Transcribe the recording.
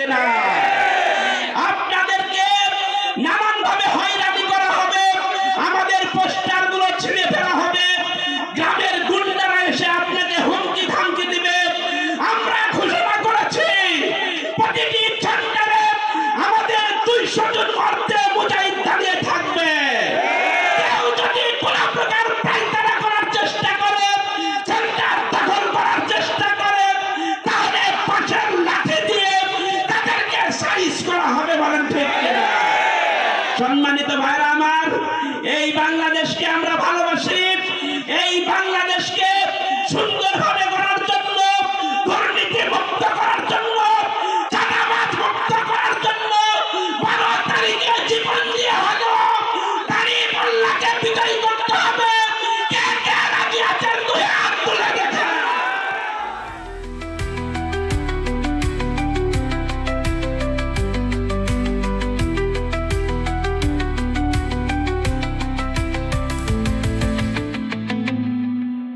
কিনা? আপনাদেরকে নানান ভাবে হয়রানি করা হবে, আমাদের পোস্টার গুলো ছিঁড়ে ফেলা হবে, গ্রামের গুন্ডারা এসে আপনাকে হুমকি ধামকি দিবে। আমরা ঘোষণা করেছি প্রতিটি সেন্টারে আমাদের 200 জন মর্দে মুজাহিদ দাঁড়িয়ে থাকবে। কেউ যদি কোনো প্রকার পায়তারা করার চেষ্টা করে, সেন্টার দখল করার চেষ্টা করে, তাহলে পাশের লাঠি দিয়ে তাদেরকে সাইজ করা হবে। বলেন ঠিক কিনা? সম্মানিত ভাইরা আমার, এই বাংলাদেশকে আমরা ভালোবাসি।